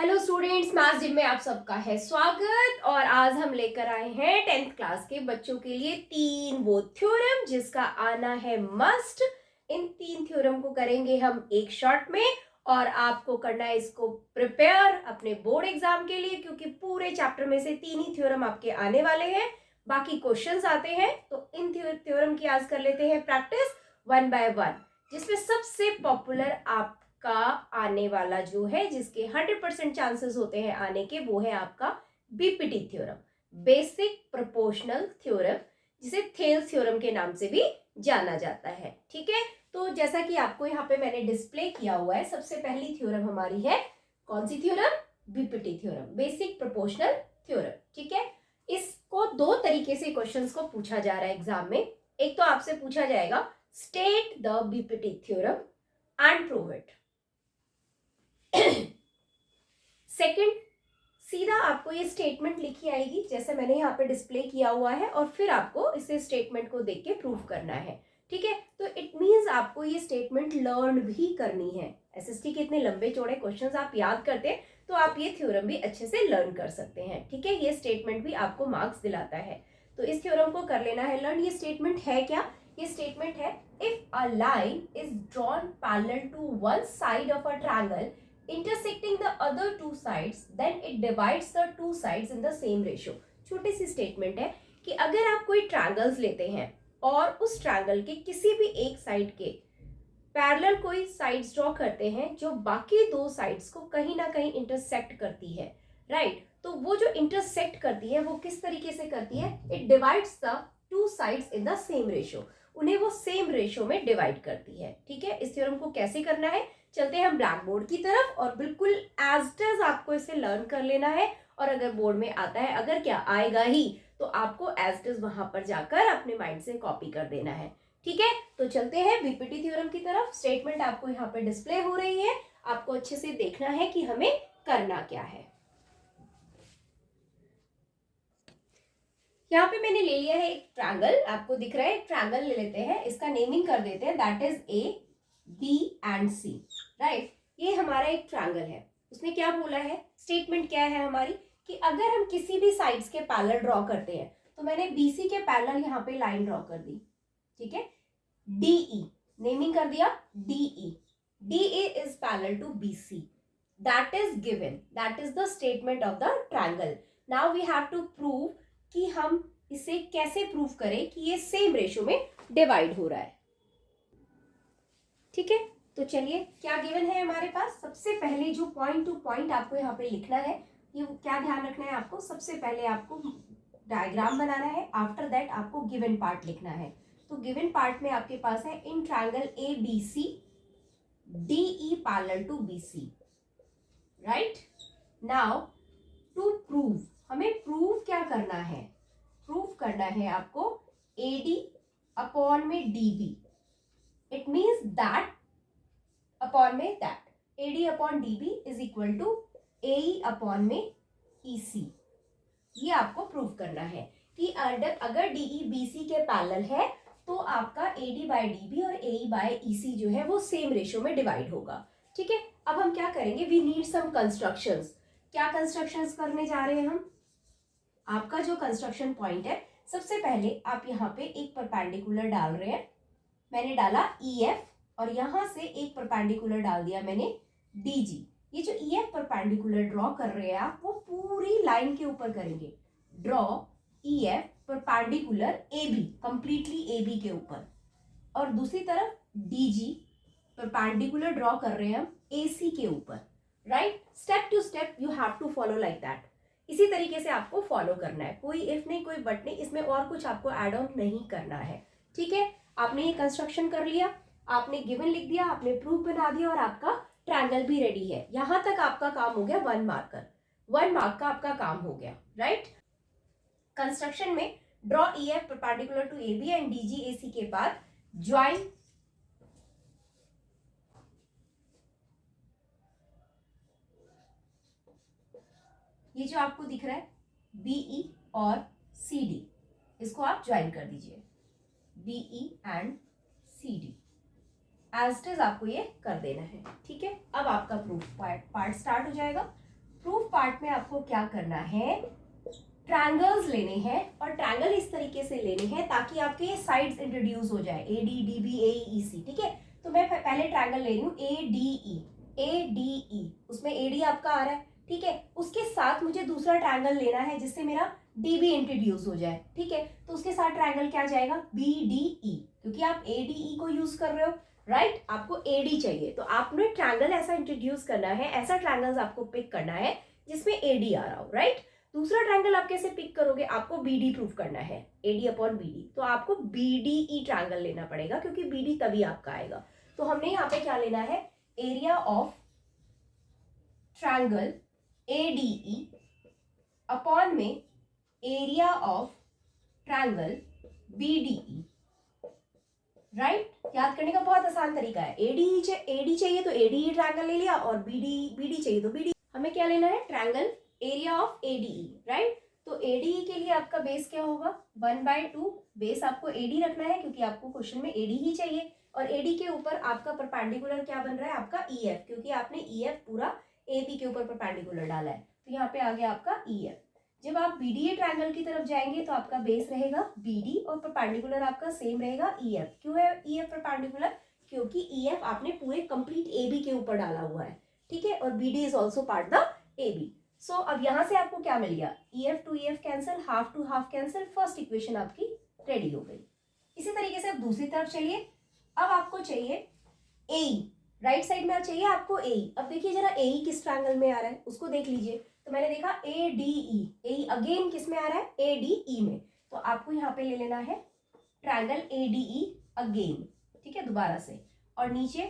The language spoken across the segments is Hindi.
हेलो स्टूडेंट्स, मैथ्स जिम में आप सबका है स्वागत। और आज हम लेकर आए हैं 10th क्लास के बच्चों के लिए तीन वो थ्योरम जिसका आना है मस्ट। इन तीन थ्योरम को करेंगे हम एक शॉट में और आपको करना है इसको प्रिपेयर अपने बोर्ड एग्जाम के लिए, क्योंकि पूरे चैप्टर में से तीन ही थ्योरम आपके आने वाले हैं। बाकी क्वेश्चंस आते हैं, तो इन थ्योरम की आज कर लेते हैं प्रैक्टिस वन बाय वन, जिसमें सबसे पॉपुलर आप का आने वाला जो है, जिसके 100% चांसेस होते हैं आने के, वो है आपका BPT theorem, basic proportional theorem, जिसे थेल्स थ्योरम के नाम से भी जाना जाता है। ठीक है, तो जैसा कि आपको यहाँ पे मैंने डिस्प्ले किया हुआ है, सबसे पहली थ्योरम हमारी है कौन सी theorem? BPT theorem, basic proportional theorem. ठीक है, इसको दो तरीके से क्वेश्चंस को पूछा जा रहा है एग्जाम में। एक तो आपसे पूछा जाएगा state the BPT theorem and prove it. Second, सीधा आपको ये स्टेटमेंट लिखी आएगी जैसे मैंने यहाँ पे डिस्प्ले किया हुआ है, और फिर आपको इसे स्टेटमेंट को देख के प्रूव करना है। ठीक है, तो इट मींस आपको ये स्टेटमेंट लर्न भी करनी है। एसएसटी के इतने लंबे चौड़े क्वेश्चंस आप याद करते हैं तो आप ये थ्योरम भी अच्छे से लर्न कर सकते हैं। ठीक है, ये स्टेटमेंट भी आपको मार्क्स दिलाता है, तो इस थ्योरम को कर लेना है लर्न। ये स्टेटमेंट है क्या? ये स्टेटमेंट है, if a line is drawn parallel to one side of a triangle intersecting the other two sides, then it divides the two sides in the same ratio। छोटी सी स्टेटमेंट है कि अगर आप कोई ट्रायंगल्स लेते हैं और उस ट्रायंगल के किसी भी एक साइड के पैरेलल कोई साइड्स ड्रॉ करते हैं जो बाकी दो साइड्स को कहीं ना कहीं इंटरसेक्ट करती है, राइट? तो वो जो इंटरसेक्ट करती है वो किस तरीके से करती है? It divides the two sides in the same ratio, उन्हें वो सेम रेशियो में डिवाइड करती है। ठीक है, इस थ्योरम को कैसे करना है, चलते हैं हम ब्लैक बोर्ड की तरफ और बिल्कुल एज इट इज आपको इसे लर्न कर लेना है। और अगर बोर्ड में आता है, अगर क्या आएगा ही, तो आपको एज इट इज वहां पर जाकर अपने माइंड से कॉपी कर देना है। ठीक है, तो चलते हैं बीपीटी थ्योरम की तरफ। स्टेटमेंट आपको यहाँ पे डिस्प्ले हो रही है, आपको अच्छे से देखना है कि हमें करना क्या है। यहाँ पे मैंने ले लिया है एक ट्रायंगल, आपको दिख रहा है एक ट्रायंगल ले लेते हैं, इसका नेमिंग कर देते हैं, that is A B and C, right? ये हमारा एक ट्रायंगल है। उसने क्या बोला है, स्टेटमेंट क्या है हमारी, कि अगर हम किसी भी साइड्स के पैरेलल ड्रॉ करते हैं, तो मैंने बीसी के पैरेलल यहाँ पे लाइन ड्रॉ कर दी। ठीक है, डीई नेमिंग कर दिया, DE DE is parallel to BC, that is given, that is the statement of the triangle. Now we have to prove कि हम इसे कैसे प्रूव करें कि ये सेम रेशियो में डिवाइड हो रहा है। ठीक है, तो चलिए क्या गिवन है हमारे पास। सबसे पहले जो पॉइंट टू पॉइंट आपको यहाँ पे लिखना है, ये क्या ध्यान रखना है आपको, सबसे पहले आपको डायग्राम बनाना है, आफ्टर दैट आपको गिवन पार्ट लिखना है। तो गिवन पार्ट में आपके पास है in triangle A B C DE parallel to BC, right? Now to prove, हमें प्रूव क्या करना है, प्रूव करना है आपको AD अपॉन में DB, it means that upon में that AD upon DB is equal to AE upon में EC। ये आपको प्रूव करना है कि अगर DE BC के पैरेलल है तो आपका AD बाय DB और AE बाय EC जो है वो सेम रेशियो में डिवाइड होगा। ठीक है, अब हम क्या करेंगे, वी नीड सम कंस्ट्रक्शंस। क्या कंस्ट्रक्शंस करने जा रहे हैं हम? आपका जो कंस्ट्रक्शन पॉइंट है, सबसे पहले आप यहाँ पे एक परपेंडिकुलर डाल रहे हैं, मैंने डाला EF, और यहां से एक परपेंडिकुलर डाल दिया मैंने DG। ये जो EF परपेंडिकुलर ड्रॉ कर रहे हैं आप, वो पूरी लाइन के ऊपर करेंगे, draw EF perpendicular AB, completely AB के ऊपर, और दूसरी तरफ DG परपेंडिकुलर ड्रॉ कर रहे हैं हम AC के ऊपर, right? Step two step you have to follow like that. इसी तरीके से आपको फॉलो करना है, कोई इफ नहीं कोई बट नहीं, इसमें और कुछ आपको एड ऑन नहीं करना है। ठीक है, आपने ये कंस्ट्रक्शन कर लिया, आपने गिवन लिख दिया, आपने प्रूफ बना दिया, और आपका ट्रायंगल भी रेडी है। यहां तक आपका काम हो गया, 1 मार्कर, 1 मार्क का आपका काम हो गया, राइट? कंस्ट्रक्शन में ड्रॉ EF परपेंडिकुलर टू AB एंड DG AC के बाद ज्वाइन ये जो आपको दिख रहा है BE और CD, इसको आप ज्वाइन कर दीजिए, BE and CD as it is आपको ये कर देना है। ठीक है, अब आपका प्रूफ पार्ट स्टार्ट हो जाएगा। पार्ट में आपको क्या करना है, ट्रायंगल्स लेने हैं और ट्रायंगल इस तरीके से लेने हैं ताकि आपके ये साइड्स इंट्रोड्यूस हो जाए, ए डी डी बी ए ई सी, ठीक है। तो मैं पहले ट्रायंगल ले रही हूँ ए डी ई, उसमें ए डी आपका आ रहा है, ठीक है। उसके साथ मुझे दूसरा ट्रायंगल लेना है जिससे मेरा डी बी इंट्रोड्यूस हो जाए, ठीक है। तो उसके साथ ट्रायंगल क्या जाएगा, बी डी ई, क्योंकि आप ए डी ई को यूज कर रहे हो, राइट। आपको ए डी चाहिए तो आपने ट्रायंगल ऐसा इंट्रोड्यूस करना है, ऐसा ट्रायंगल आपको पिक करना है जिसमें ए डी आ रहा हो, राइट। दूसरा ट्रायंगल आप कैसे पिक करोगे, आपको बी डी प्रूफ करना है, A D upon B D, तो आपको बी डी ई ट्रायंगल लेना पड़ेगा क्योंकि बी डी तभी आपका आएगा। तो हमने यहाँ पे क्या लेना है, area of triangle A D E upon में area of triangle B D E, right. याद करने का बहुत आसान तरीका है, ए डी चाहिए तो ए डी ई ट्रायंगल ले लिया और बी डी चाहिए तो बी डी। हमें क्या लेना है, triangle area of ADE, right. तो एडीई के लिए आपका बेस क्या होगा, 1/2 बेस आपको एडी रखना है क्योंकि आपको क्वेश्चन में एडी ही चाहिए, और एडी के ऊपर आपका परपेंडिकुलर क्या बन रहा है, आपका ईएफ, क्योंकि आपने ईएफ पूरा एबी के ऊपर परपेंडिकुलर डाला है, तो यहाँ पे आ गया आपका ईएफ। जब आप बीडीए ट्रायंगल की तरफ जाएंगे तो आपका बेस रहेगा बीडी और परपेंडिकुलर आपका सेम रहेगा ईएफ। क्यों है ईएफ परपेंडिकुलर, क्योंकि ईएफ आपने पूरे कंप्लीट एबी के ऊपर डाला हुआ है, ठीक है, और BD is also part the AB. So अब यहां से आपको क्या मिल गया, EF to EF cancel, half to half cancel, first equation आपकी रेडी हो गई। इसी तरीके से अब दूसरी तरफ चलिए, अब आपको चाहिए ए, राइट साइड में चाहिए आपको ए। अब देखिए जरा ए किस ट्रायंगल में आ रहा है उसको देख लीजिए। तो मैंने देखा ए डी ई, ए अगेन किस में आ रहा है, ए डी ई में। तो आपको यहाँ पे ले लेना है triangle A D E again, ठीक है, दोबारा से, और नीचे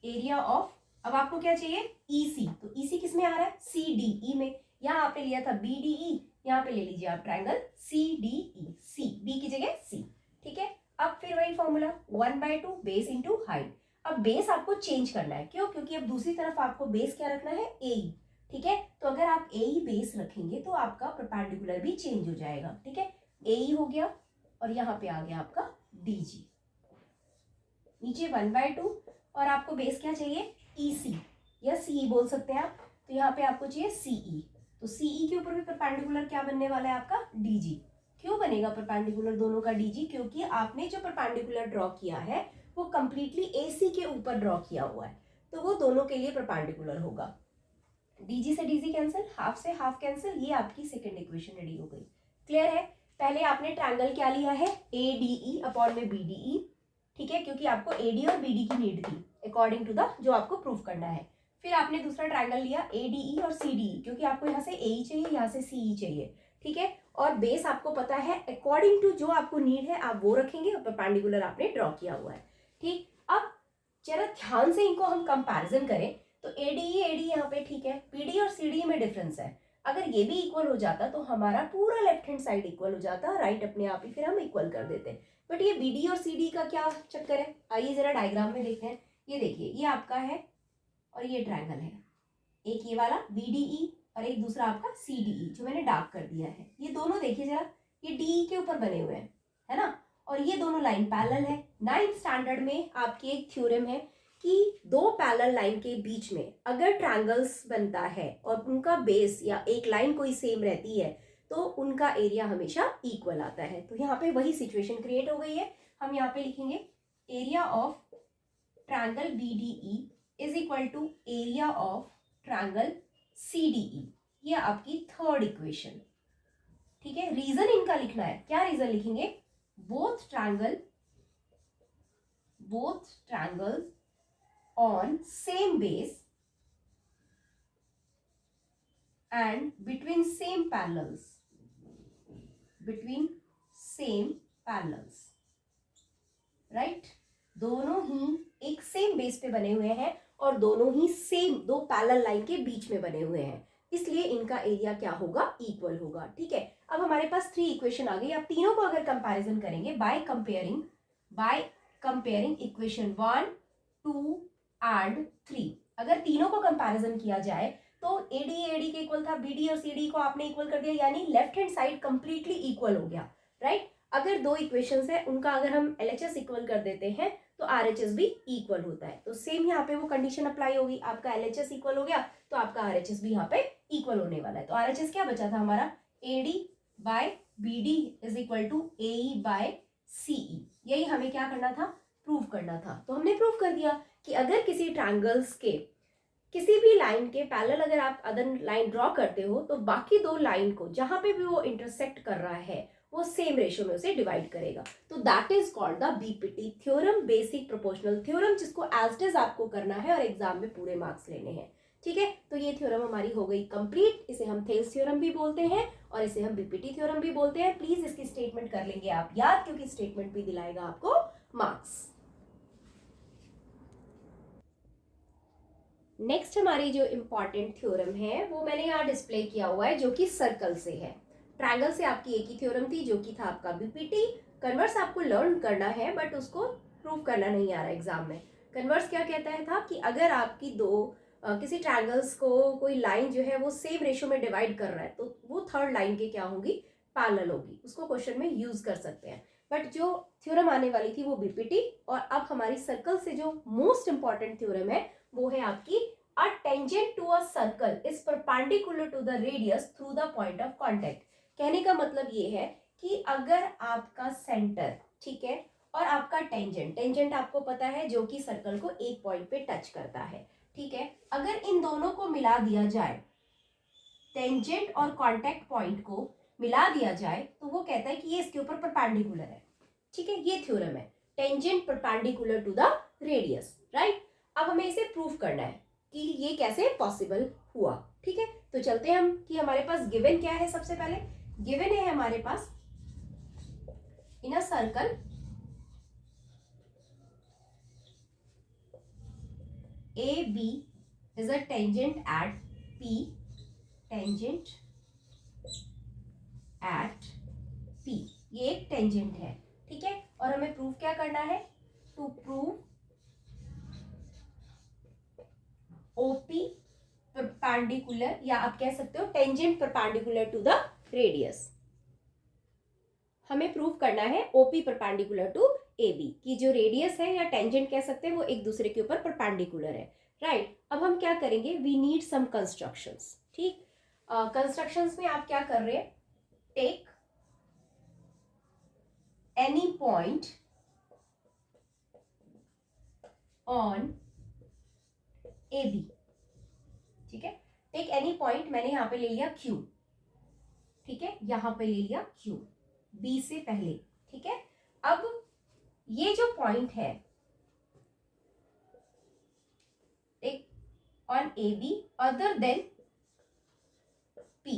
एरिया ऑफ, अब आपको क्या चाहिए EC, तो EC किस में आ रहा है, CDE में। यहाँ आपने लिया था BDE, यहाँ पे ले लीजिए आप ट्रायंगल CDE, C D की जगह C, ठीक है। अब फिर वही फॉर्मूला 1/2 बेस इंटू हाइट। अब बेस आपको चेंज करना है, क्यों, क्योंकि अब दूसरी तरफ आपको बेस क्या रखना है, AE, ठीक है। तो अगर आप AE बेस रखेंगे तो आपका परपेंडिकुलर भी चेंज हो जाएगा, ठीक है। AE हो गया और यहाँ पे आ गया आपका DG, नीचे 1/2, और आपको बेस क्या चाहिए EC या CE बोल सकते हैं आप। तो यहाँ पे आपको चाहिए CE, तो CE के ऊपर भी परपेंडिकुलर क्या बनने वाला है आपका DG। क्यों बनेगा परपेंडिकुलर दोनों का DG, क्योंकि आपने जो परपेंडिकुलर ड्रॉ किया है वो कंप्लीटली AC के ऊपर ड्रॉ किया हुआ है, तो वो दोनों के लिए परपेंडिकुलर होगा। DG से DG कैंसिल, हाफ से हाफ कैंसिल, ये आपकी सेकेंड इक्वेशन रेडी हो गई। क्लियर है। पहले आपने ट्रायंगल क्या लिया है, ADE अपॉन में BDE, ठीक है, क्योंकि आपको AD और BD की नीड थी अकॉर्डिंग टू द जो आपको प्रूफ करना है। फिर आपने दूसरा ट्रायंगल लिया ADE और CDE, क्योंकि आपको यहाँ से AE चाहिए, यहाँ से CE चाहिए, ठीक है। और बेस आपको पता है अकॉर्डिंग टू जो आपको नीड है आप वो रखेंगे, और परपेंडिकुलर आपने ड्रॉ किया हुआ है, ठीक। अब जरा ध्यान से इनको हम कंपैरिजन करें तो ADE यहाँ पे ठीक है, PD और CDE में डिफरेंस है। अगर ये भी इक्वल हो जाता तो हमारा पूरा लेफ्ट हैंड साइड इक्वल हो जाता, राइट अपने आप ही फिर हम इक्वल कर देते। बट ये BD और CD का क्या चक्कर है, आइए जरा डायग्राम में देखते हैं। ये देखिए ये आपका है और ये ट्रायंगल है, एक ये वाला BDE और एक दूसरा आपका CDE जो मैंने डार्क कर दिया है। ये दोनों देखिए जरा, ये DE के ऊपर बने हुए हैं, है ना, और ये दोनों लाइन पैरेलल है। 9th स्टैंडर्ड में आपकी एक थ्योरम है कि दो पैरेलल लाइन के बीच में अगर ट्रायंगल्स बनता है और उनका बेस या एक लाइन कोई सेम रहती है तो उनका एरिया हमेशा इक्वल आता है। तो यहाँ पे वही सिचुएशन क्रिएट हो गई है। हम यहाँ पे लिखेंगे area of triangle BDE is equal to area of triangle CDE, ये आपकी थर्ड इक्वेशन, ठीक है। रीजन इनका लिखना है, क्या रीजन लिखेंगे, both triangles on same base and between same parallels, right, दोनों ही एक सेम बेस पे बने हुए हैं और दोनों ही सेम दो पैरेलल लाइन के बीच में बने हुए हैं, इसलिए इनका एरिया क्या होगा, इक्वल होगा, ठीक है। अब हमारे पास 3 इक्वेशन आ गई। अब तीनों को अगर कंपैरिजन करेंगे बाय कंपेयरिंग इक्वेशन 1, 2 एंड 3, अगर तीनों को कंपैरिजन किया जाए तो AD के इक्वल था, BD और CD को आपने इक्वल कर दिया, यानी left hand side completely equal हो गया, राइट। अगर दो इक्वेशंस है उनका अगर हम LHS इक्वल कर देते हैं तो RHS भी इक्वल होता है। तो सेम यहाँ पे वो कंडीशन अप्लाई होगी, आपका LHS इक्वल हो गया तो आपका RHS भी यहाँ पे इक्वल होने वाला है। तो RHS क्या बचा था हमारा, AD by BD is equal to AE by CE। यही हमें क्या करना था, प्रूव करना था। तो हमने प्रूव कर दिया कि अगर किसी ट्रायंगल्स के किसी भी लाइन के पैरेलल अगर आप अदर लाइन ड्रॉ करते हो तो बाकी दो लाइन को जहां पे भी वो इंटरसेक्ट कर रहा है वो सेम रेशियो में उसे डिवाइड करेगा। तो that is called the BPT theorem, basic proportional theorem, जिसको एज इट इज आपको करना है और एग्जाम में पूरे मार्क्स लेने हैं। ठीक है, तो ये थ्योरम हमारी हो गई कंप्लीट। इसे हम थेल्स थ्योरम भी बोलते हैं और इसे हम BPT थ्योरम भी बोलते हैं। प्लीज इसकी स्टेटमेंट कर लेंगे आप याद, क्योंकि स्टेटमेंट भी दिलाएगा आपको मार्क्स। नेक्स्ट हमारी जो इंपॉर्टेंट थ्योरम है वो मैंने यहाँ डिस्प्ले किया हुआ है, जो कि सर्कल से है। ट्रायंगल से आपकी एक ही थ्योरम थी जो कि था आपका BPT। कन्वर्स आपको लर्न करना है बट उसको प्रूव करना नहीं आ रहा एग्जाम में। कन्वर्स क्या कहता है था कि अगर आपकी किसी ट्रायंगल्स को कोई लाइन जो है वो सेम रेशियो में डिवाइड कर रहा है तो वो थर्ड लाइन के क्या होगी, पैरेलल होगी। उसको क्वेश्चन में यूज कर सकते हैं। बट जो थ्योरम आने वाली थी वो BPT, और अब हमारी सर्कल से जो मोस्ट इंपॉर्टेंट थ्योरम है वो है आपकी a tangent to a circle is perpendicular to the radius through the point of contact. कहने का मतलब ये है कि अगर आपका सेंटर, ठीक है, और आपका टेंजेंट, टेंजेंट आपको पता है जो कि सर्कल को एक पॉइंट पे टच करता है, ठीक है, अगर इन दोनों को मिला दिया जाए, टेंजेंट और कांटेक्ट पॉइंट को मिला दिया जाए, तो वो कहता है कि ये इसके ऊपर परपेंडिकुलर है। ठीक है, ये थ्योरम है, tangent perpendicular to the radius, right. अब हमें इसे प्रूव करना है कि ये कैसे पॉसिबल हुआ। ठीक है, तो चलते हैं हम कि हमारे पास गिवन क्या है। सबसे पहले गिवन है हमारे पास in a circle AB is a tangent at P, tangent at P, ये एक टेंजेंट है। ठीक है, और हमें प्रूव क्या करना है, टू प्रूव OP परपेंडिकुलर, या आप कह सकते हो tangent perpendicular to the radius. हमें प्रूव करना है OP परपेंडिकुलर टू AB, की जो रेडियस है या टेंजेंट कह सकते हैं वो एक दूसरे के ऊपर परपेंडिकुलर है, राइट। अब हम क्या करेंगे, वी नीड सम कंस्ट्रक्शंस। ठीक, कंस्ट्रक्शंस में आप क्या कर रहे हैं, take any point on AB। ठीक है, टेक एनी पॉइंट, मैंने यहां पे ले लिया Q, ठीक है, यहां पे ले लिया Q B से पहले। ठीक है, अब ये जो पॉइंट है take on AB other than P,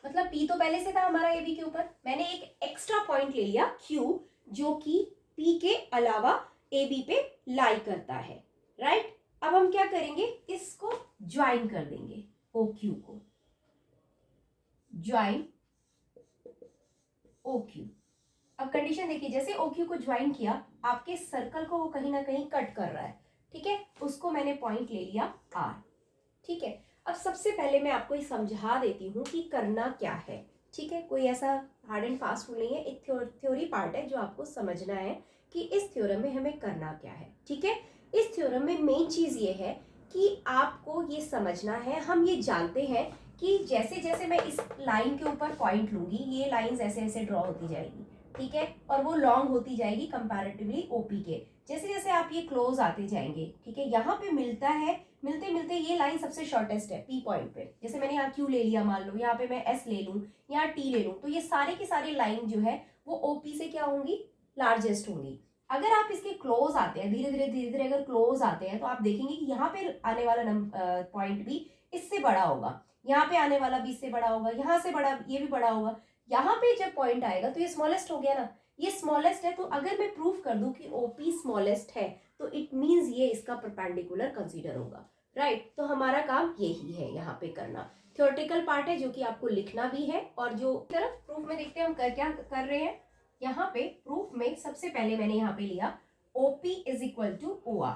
मतलब P तो पहले से था हमारा AB के ऊपर, मैंने एक एक्स्ट्रा पॉइंट ले लिया Q जो कि P के अलावा AB पे लाई करता है, राइट। अब हम क्या करेंगे, इसको ज्वाइन कर देंगे, OQ को ज्वाइन OQ। अब कंडीशन देखिए, जैसे OQ को ज्वाइन किया आपके सर्कल को वो कहीं ना कहीं कट कर रहा है, ठीक है, उसको मैंने पॉइंट ले लिया R। ठीक है, अब सबसे पहले मैं आपको ये समझा देती हूँ कि करना क्या है। ठीक है, कोई ऐसा हार्ड एंड फास्ट रूल नहीं है, एक थ्योरी पार्ट है जो आपको समझना है कि इस थ्योरम में हमें करना क्या है। ठीक है, इस थ्योरम में मेन चीज ये है कि आपको ये समझना है, हम ये जानते हैं कि जैसे जैसे मैं इस लाइन के ऊपर पॉइंट लूंगी, ये लाइन ऐसे ऐसे ड्रॉ होती जाएगी, ठीक है, और वो लॉन्ग होती जाएगी कंपैरेटिवली OP के। जैसे जैसे आप ये क्लोज आते जाएंगे, ठीक है, यहाँ पे मिलता है, मिलते मिलते ये लाइन सबसे शॉर्टेस्ट है P पॉइंट पे। जैसे मैंने यहाँ Q ले लिया, मान लो यहाँ पे मैं S ले लूँ, यहाँ T ले लूँ, तो ये सारे की सारी लाइन जो है वो OP से क्या होंगी, लार्जेस्ट होंगी। अगर आप इसके क्लोज आते हैं, धीरे धीरे अगर क्लोज आते हैं, तो आप देखेंगे कि यहाँ पे आने वाला पॉइंट भी इससे बड़ा होगा, यहाँ पे आने वाला भी इससे बड़ा होगा, यहाँ से बड़ा ये भी बड़ा होगा। यहाँ पे जब पॉइंट आएगा तो ये स्मॉलेस्ट हो गया ना, ये स्मॉलेस्ट है, तो अगर मैं प्रूफ कर दूं कि OP स्मॉलेस्ट है तो इट मींस ये इसका परपेंडिकुलर कंसीडर होगा, राइट। तो हमारा काम यही है यहाँ पे करना, थ्योरेटिकल पार्ट है जो कि आपको लिखना भी है। और जो तरफ प्रूफ में देखते हैं हम क्या कर रहे हैं, यहाँ पे प्रूफ में सबसे पहले मैंने यहाँ पे लिया OP is equal to OR।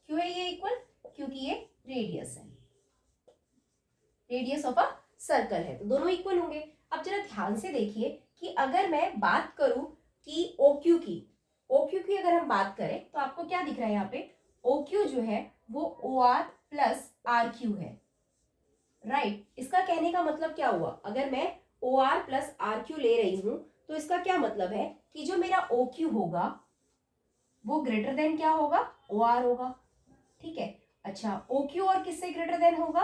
क्यों है ये इक्वल, क्योंकि ये रेडियस है, रेडियस ऑफ अ सर्कल है, तो दोनों इक्वल होंगे। अब जरा ध्यान से देखिए कि अगर मैं बात करूं कि OQ की अगर हम बात करें तो आपको क्या दिख रहा है, यहाँ पे OQ जो है वो OR प्लस RQ है, राइट। इसका कहने का मतलब क्या हुआ, अगर मैं O R plus R Q ले रही हूं तो इसका क्या मतलब है कि जो मेरा ओ क्यू होगा वो ग्रेटर देन क्या होगा, ओ आर होगा। ठीक है, अच्छा ओ क्यू और किससे ग्रेटर देन होगा,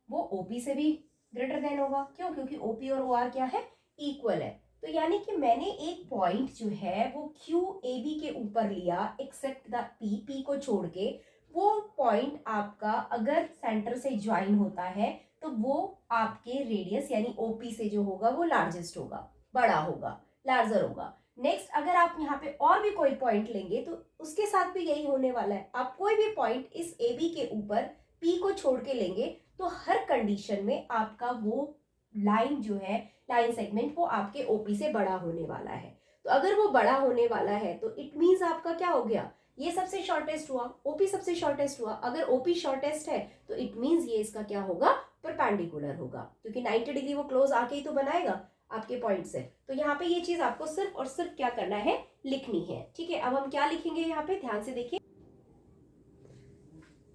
वो ओपी से भी ग्रेटर देन होगा। क्यों, क्योंकि ओपी और ओ आर क्या है, इक्वल है। तो यानी कि मैंने एक पॉइंट जो है वो क्यू ए बी के ऊपर लिया एक्सेप्ट द पी, पी को छोड़ के। वो पॉइंट आपका अगर सेंटर से ज्वाइन होता है तो वो आपके रेडियस यानी ओपी से जो होगा वो लार्जेस्ट होगा, बड़ा होगा, लार्जर होगा। नेक्स्ट अगर आप यहाँ पे और भी कोई पॉइंट लेंगे तो उसके साथ भी यही होने वाला है। आप कोई भी पॉइंट इस ए बी के ऊपर पी को छोड़ के लेंगे तो हर कंडीशन में आपका वो लाइन जो है, लाइन सेगमेंट, वो आपके ओपी से बड़ा होने वाला है। तो अगर वो बड़ा होने वाला है तो इट मीन्स आपका क्या हो गया, ये सबसे शॉर्टेस्ट हुआ, ओपी सबसे शॉर्टेस्ट हुआ। अगर ओपी शॉर्टेस्ट है तो इट मीन्स ये इसका क्या होगा, परपेंडिकुलर होगा, क्योंकि 90 डिग्री वो क्लोज आके ही तो बनाएगा आपके पॉइंट से। तो यहाँ पे ये चीज आपको सिर्फ और सिर्फ क्या करना है, लिखनी है। ठीक है, अब हम क्या लिखेंगे यहाँ पे, ध्यान से देखिए।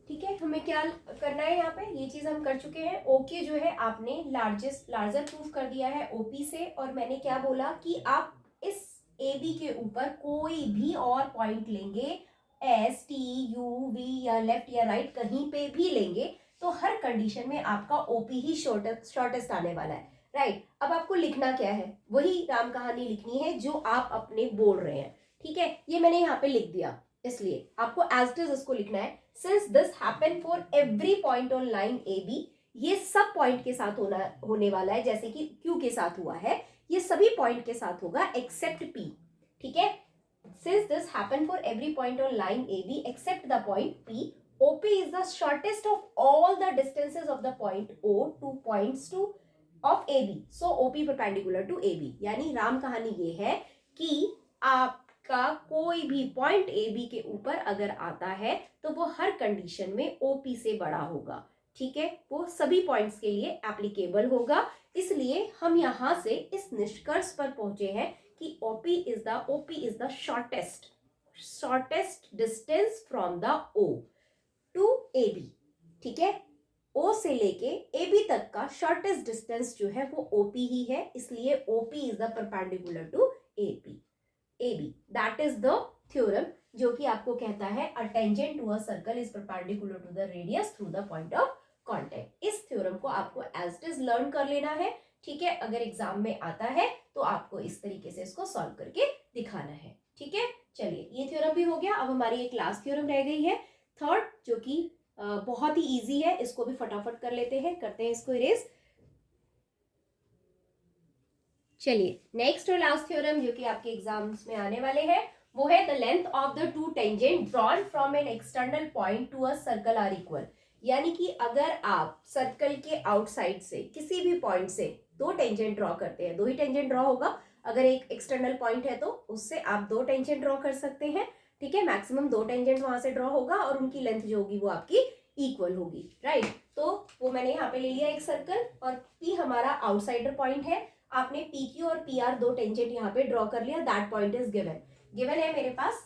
ठीक है, हमें क्या करना है यहाँ पे, ये चीज हम कर चुके हैं। ओके जो है आपने लार्जर प्रूफ कर दिया है ओपी से, और मैंने क्या बोला कि आप इस ए बी के ऊपर कोई भी और पॉइंट लेंगे, एस टी यू वी या लेफ्ट या राइट कहीं पे भी लेंगे तो हर कंडीशन में आपका ओपी ही शॉर्टेस्ट आने वाला है। राइट, अब आपको लिखना क्या है, वही राम कहानी लिखनी है जो आप अपने बोल रहे हैं। ठीक है, ये मैंने यहाँ पे लिख दिया, इसलिए आपको एज इट इज इसको लिखना है। Since this happen for every point on line A B, ये सब पॉइंट के साथ होने वाला है, जैसे कि क्यू के साथ हुआ है, ये सभी पॉइंट के साथ होगा एक्सेप्ट पी। ठीक है, since this happen for every point on line A B except the point P, OP is the shortest of all the distances of the point O to points to of AB. So OP perpendicular to AB. यानी राम कहानी ये है कि आपका कोई भी पॉइंट AB के ऊपर अगर आता है तो वो हर कंडीशन में OP से बड़ा होगा। ठीक है, वो सभी पॉइंट्स के लिए एप्लीकेबल होगा। इसलिए हम यहां से इस निष्कर्ष पर पहुंचे हैं कि OP is the shortest distance from the O to A B. ठीक है, ओ से लेके ए बी तक का शॉर्टेस्ट डिस्टेंस जो है वो ओपी ही है, इसलिए OP is the perpendicular to A B. That is the theorem जो कि आपको कहता है a tangent to a circle is perpendicular to the radius through the point of contact. इस थ्योरम को आपको एज इट इज लर्न कर लेना है। ठीक है, अगर एग्जाम में आता है तो आपको इस तरीके से इसको सॉल्व करके दिखाना है। ठीक है, चलिए ये थ्योरम भी हो गया। अब हमारी एक लास्ट थ्योरम रह गई है, थर्ड, जो कि बहुत ही इजी है, इसको भी फटाफट कर लेते हैं, करते हैं इसको इरेज। चलिए नेक्स्ट और लास्ट थ्योरम जो कि आपके एग्जाम्स में आने वाले हैं वो है the length of the two tangent drawn from an external point to a circle are equal. यानी कि अगर आप सर्कल के आउटसाइड से किसी भी पॉइंट से दो टेंजेंट ड्रॉ करते हैं, दो ही टेंजेंट ड्रॉ होगा, अगर एक एक्सटर्नल पॉइंट है तो उससे आप दो टेंजेंट ड्रॉ कर सकते हैं। ठीक है, मैक्सिमम दो टेंजेंट वहां से ड्रॉ होगा और उनकी लेंथ जो होगी वो आपकी इक्वल होगी। राइट, तो वो मैंने यहाँ पे ले लिया एक सर्कल और पी हमारा आउटसाइडर पॉइंट है। आपने पी क्यू और पी आर दो टेंजेंट यहाँ पे ड्रॉ कर लिया, दैट पॉइंट इज गिवन है मेरे पास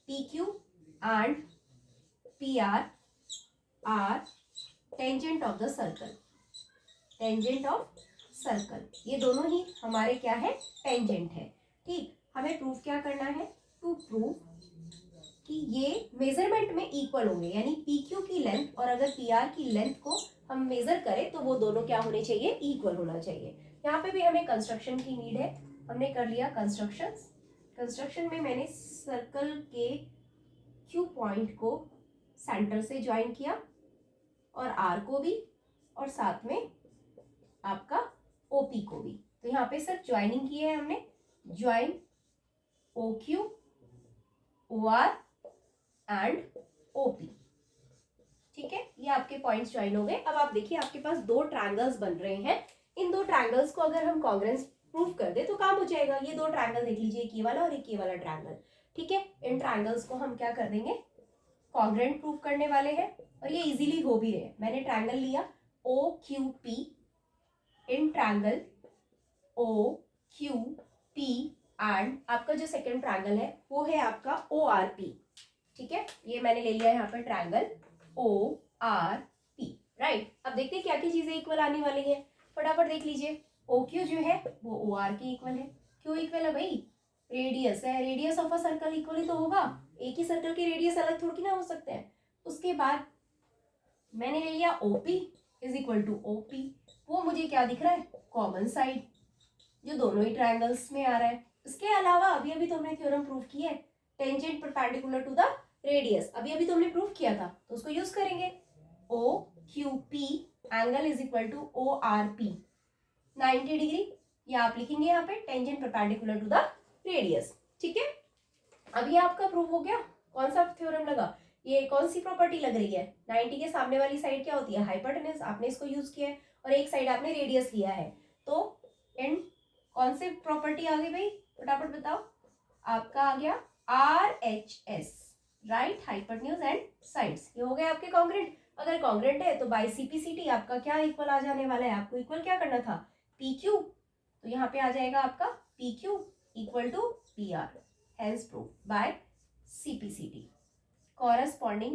P Q and P R tangent of the circle, tangent of circle, ये दोनों ही हमारे क्या है, टेंजेंट है। ठीक, हमें प्रूफ क्या करना है, टू प्रूव कि ये मेजरमेंट में इक्वल होंगे, यानी पी क्यू की लेंथ और अगर पी आर की लेंथ को हम मेजर करें तो वो दोनों क्या होने चाहिए, इक्वल होना चाहिए। यहाँ पे भी हमें कंस्ट्रक्शन की नीड है, हमने कर लिया कंस्ट्रक्शन में मैंने सर्कल के क्यू पॉइंट को सेंटर से ज्वाइन किया और आर को भी और साथ में आपका ओपी को भी। तो यहाँ पे सिर्फ ज्वाइनिंग की है हमने, join O Q O R and OP. ठीक है, ये आपके पॉइंट्स ज्वाइन हो गए। अब आप देखिए आपके पास दो ट्रायंगल्स बन रहे हैं, इन दो ट्रायंगल्स को अगर हम कॉन्ग्रेंस प्रूफ कर दे तो काम हो जाएगा। ये दो ट्रायंगल देख लीजिए, एक ये वाला और एक ये वाला ट्रायंगल। ठीक है, इन ट्रायंगल्स को हम क्या कर देंगे, कॉन्ग्रेंट प्रूफ करने वाले हैं और ये इजीली हो भी रहे। मैंने ट्रायंगल लिया O Q P, in triangle O Q P and आपका जो सेकेंड ट्रायंगल है वो है आपका ओ आर पी। ठीक है, ये मैंने ले लिया यहाँ पर ट्रायंगल ओ आर राइट। अब देखते हैं क्या क्या चीजें इक्वल आने वाली है, फटाफट देख लीजिए। ओ क्यू जो है वो ओ आर के इक्वल है। क्यों इक्वल है भाई? रेडियस है, radius of a circle equal ही तो होगा, एक ही सर्कल के रेडियस अलग थोड़ी ना हो सकते हैं। उसके बाद मैंने ले लिया OP is equal to OP, वो मुझे क्या दिख रहा है? कॉमन साइड, जो दोनों ही ट्रायंगल्स में आ रहा है। इसके अलावा अभी अभी तो हमने थ्योरम प्रूव किया है, tangent perpendicular to the radius, अभी अभी तो हमने प्रूव किया था, तो उसको यूज करेंगे। O Q P angle is equal to O R P 90 degree, ये आप लिखेंगे यहाँ पे tangent perpendicular to the radius. ठीक है, अब ये आपका प्रूव हो गया। कौन सा थ्योरम लगा? ये कौन सी प्रॉपर्टी लग रही है? 90 के सामने वाली साइड क्या होती है? हाइपोटेनस, आपने इसको यूज किया है, और एक साइड आपने रेडियस लिया है, तो एंड कौन से प्रॉपर्टी आ गई भाई, फटाफट बताओ। आपका आ गया RHS, right hypotenuse and sides, ये हो गए आपके कॉन्ग्रेंट। अगर कॉन्ग्रेंट है तो बाय CPCT आपका क्या इक्वल आ जाने वाला है? आपको इक्वल क्या करना था? PQ, तो यहाँ पे आ जाएगा आपका PQ equal to PR, hence proved by CPCT, corresponding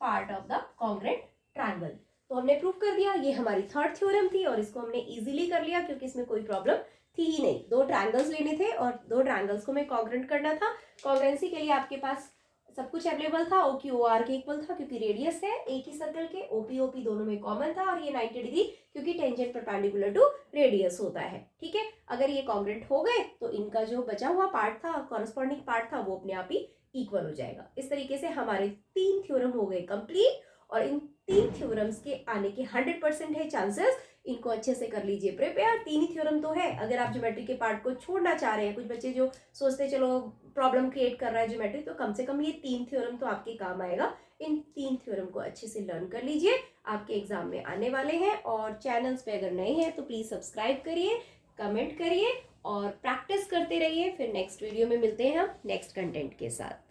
part of the congruent triangle। तो हमने प्रूव कर दिया, ये हमारी थर्ड थ्योरम थी और इसको हमने इजीली कर लिया क्योंकि इसमें कोई प्रॉब्लम थी ही नहीं। दो ट्रायंगल्स लेने थे और दो ट्रायंगल्स को हमें कॉन्ग्रेंट करना था। कॉन्ग्रेंसी के लिए आपके पास सब कुछ अवेलेबल था, ओ क्यू ओ आर के इक्वल था क्योंकि रेडियस है एक ही सर्कल के, ओपी ओपी दोनों में कॉमन था, और ये 90 डिग्री क्योंकि टेंजेंट परपेंडिकुलर टू रेडियस होता है। ठीक है, अगर ये कॉन्ग्रेंट हो गए तो इनका जो बचा हुआ पार्ट था, कॉरस्पॉन्डिंग पार्ट था, वो अपने आप ही इक्वल हो जाएगा। इस तरीके से हमारे 3 थ्योरम हो गए कंप्लीट, और इन 3 थ्योरम्स के आने के 100% है चांसेस। इनको अच्छे से कर लीजिए प्रिपेयर। 3 ही थ्योरम तो है, अगर आप ज्योमेट्री के पार्ट को छोड़ना चाह रहे हैं, कुछ बच्चे जो सोचते चलो प्रॉब्लम क्रिएट कर रहा है ज्योमेट्री, तो कम से कम ये 3 थ्योरम तो आपके काम आएगा। इन 3 थ्योरम को अच्छे से लर्न कर लीजिए, आपके एग्जाम में आने वाले हैं। और चैनल्स पे अगर नए हैं तो प्लीज सब्सक्राइब करिए, कमेंट करिए और प्रैक्टिस करते रहिए। फिर नेक्स्ट वीडियो में मिलते हैं हम नेक्स्ट कंटेंट के साथ।